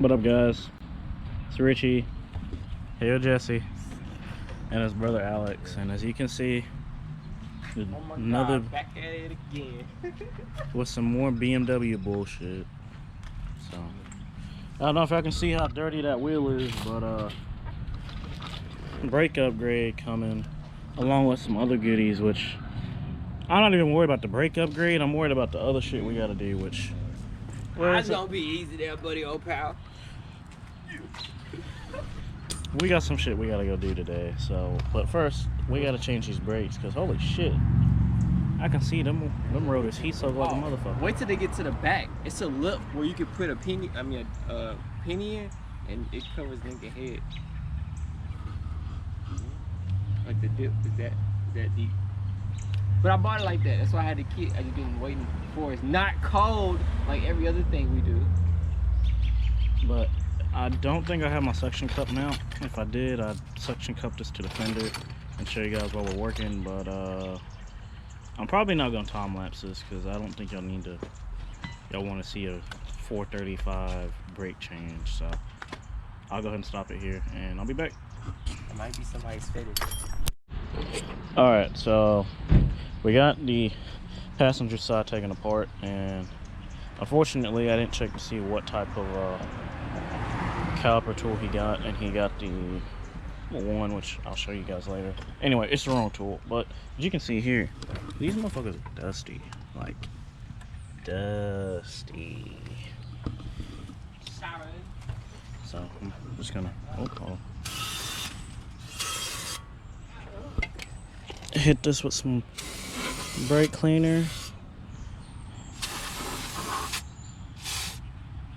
What up, guys? It's Richie, here Jesse, and his brother Alex. And as you can see, another God, back at it again. with some more BMW bullshit. So I don't know if I can see how dirty that wheel is, but brake upgrade coming along with some other goodies, which I'm not even worried about the brake upgrade. I'm worried about the other shit we gotta do, which It's gonna be easy there, buddy, old pal. we got some shit we gotta go do today. So, but first we gotta change these brakes, because holy shit, I can see them rotors heat soak like a motherfucker. Wait till they get to the back. It's a lip where you can put a penny, a penny in, and it covers the head. Like the dip is that deep. But I bought it like that. That's why I had the kit. I just been waiting for it. It's not cold like every other thing we do. But I don't think I have my suction cup now. If I did, I'd suction cup this to the fender and show you guys while we're working. But I'm probably not gonna time lapse this, because I don't think y'all want to see a 435 brake change. So I'll go ahead and stop it here, and I'll be back. It might be somebody's fetish. All right, so we got the passenger side taken apart, and unfortunately I didn't check to see what type of caliper tool he got, and he got the one which I'll show you guys later. Anyway, it's the wrong tool, but as you can see here, these motherfuckers are dusty, like dusty. Sorry. So I'm just gonna hit this with some brake cleaner,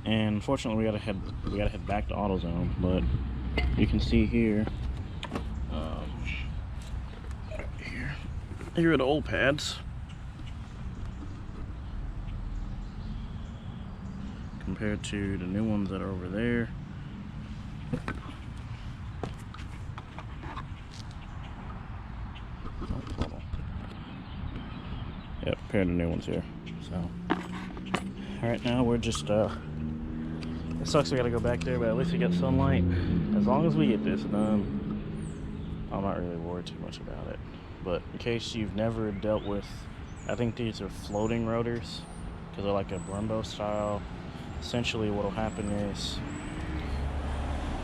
and unfortunately we gotta head back to AutoZone. But you can see here, right here are the old pads compared to the new ones that are over there. Yep, compared to new ones here. So right now we're just it sucks we gotta go back there, but at least we got sunlight. As long as we get this done, I'm not really worried too much about it. But in case you've never dealt with, I think these are floating rotors, because they're like a Brembo style. Essentially what'll happen is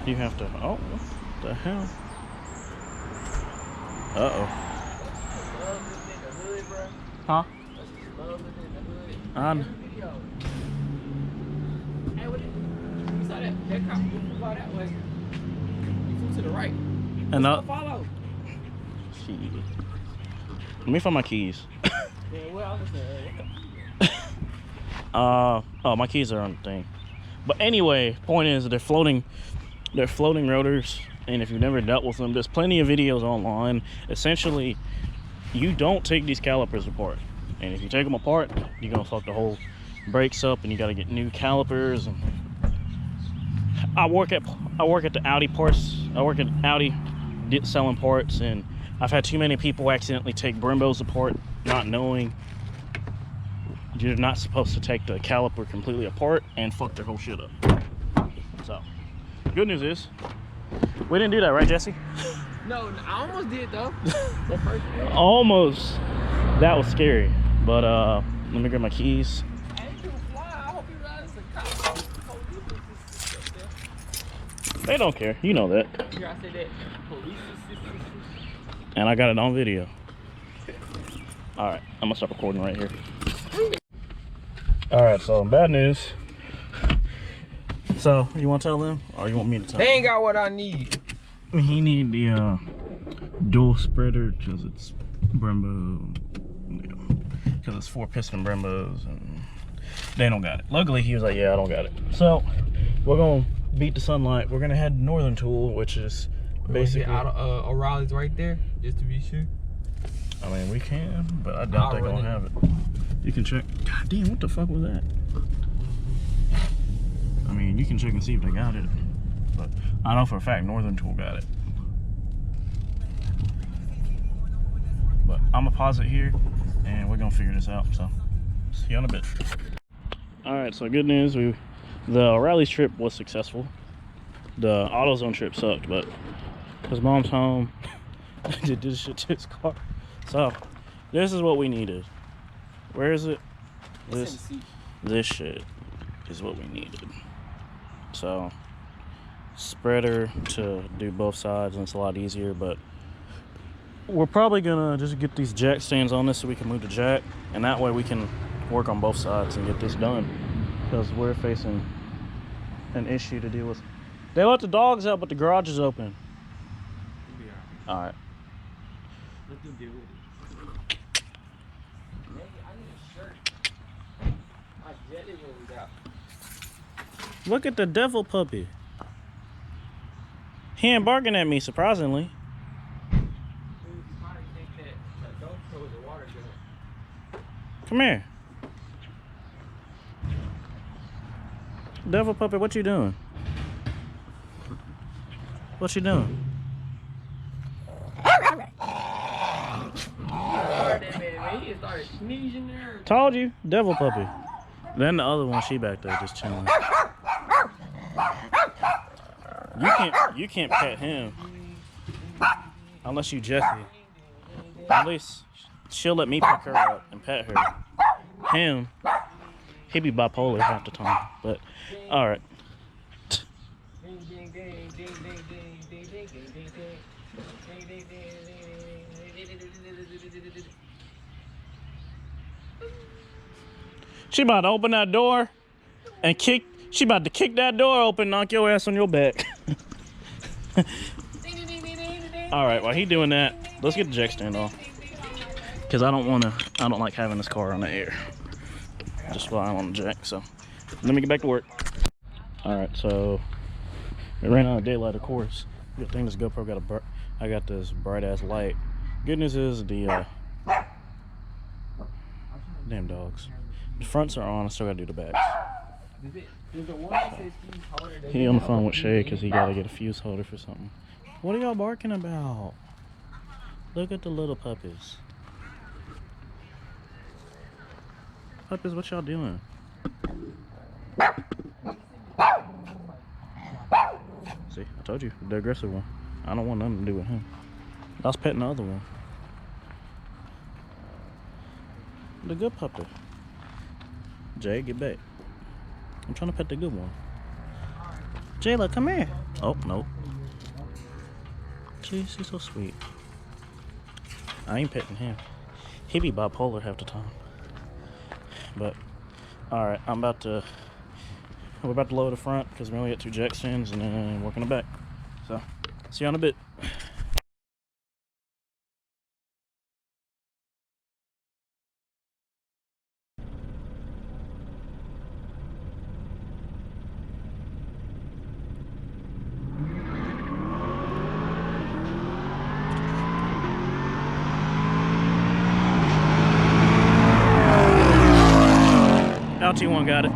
you have to, oh, what the hell? Huh? On. Hey, what you saw that car move that way. You flew to the right. And follow. Shit. Let me find my keys. Yeah, well, oh, my keys are on the thing. But anyway, point is they're floating rotors, and if you've never dealt with them, there's plenty of videos online. Essentially, you don't take these calipers apart, and if you take them apart, you're gonna fuck the whole brakes up, and you gotta get new calipers. And I work at the Audi parts. I work at Audi selling parts, and I've had too many people accidentally take Brembos apart, not knowing you're not supposed to take the caliper completely apart and fuck their whole shit up. So, good news is, we didn't do that, right, Jesse? No, I almost did though. That first one. Almost. That was scary. But let me grab my keys. I hope you realize the cops. They don't care. You know that. You gotta say that. Police. And I got it on video. Alright, I'm gonna stop recording right here. Alright, so bad news. So, you wanna tell them? Or you want me to tell them? They ain't got what I need. He need the dual spreader, because it's Brembo, because it's 4-piston Brembos, and they don't got it. Luckily he was like, yeah, I don't got it. So we're gonna beat the sunlight. We're gonna head Northern Tool, which is basically O'Reilly's right there, just to be sure. I mean, we can, but I doubt they're gonna have it. You can check. God damn, what the fuck was that? I mean, you can check and see if they got it, but I know for a fact Northern Tool got it. But I'm gonna pause it here, and we're gonna figure this out. So, see you in a bit. All right, so good news. We The Rally's trip was successful. The AutoZone trip sucked, but his mom's home. Did this shit to his car. So this is what we needed. Where is it? This shit is what we needed. So spreader to do both sides, and it's a lot easier, but we're probably gonna just get these jack stands on this so we can move the jack, and that way we can work on both sides and get this done, because we're facing an issue to deal with. They let the dogs out, but the garage is open. All right. Let them deal with it. I need a shirt. My jelly rolls out. Look at the devil puppy. He ain't barking at me, surprisingly. Come here. Devil puppy, what you doing? What you doing? He started sneezing there. Told you, devil puppy. Then the other one, she back there just chilling. You can't pet him unless you Jessie. At least she'll let me pick her up and pet her. Him, he be bipolar half the time. But all right. She about to open that door and kick. She about to kick that door open, knock your ass on your back. All right, while he doing that, let's get the jack stand off. Cause I don't like having this car on the air. Just while I'm on the jack, so let me get back to work. All right, so we ran out of daylight, of course. Good thing this GoPro I got this bright ass light. Good news is the damn dogs. The fronts are on, I still gotta do the backs. He on the phone with Shay because he gotta get a fuse holder for something. What are y'all barking about? Look at the little puppies. Puppies, what y'all doing? See, I told you, the aggressive one. I don't want nothing to do with him. I was petting the other one. The good puppy. Jay, get back. I'm trying to pet the good one. Jayla, come here. Oh, nope. Jeez, he's so sweet. I ain't petting him. He be bipolar half the time. But, alright, we're about to lower the front because we only got 2 jack stands and then work on the back. So, see you in a bit. LT1 got it.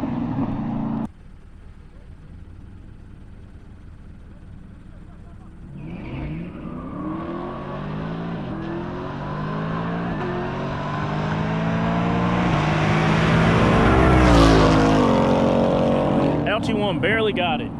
LT1 barely got it.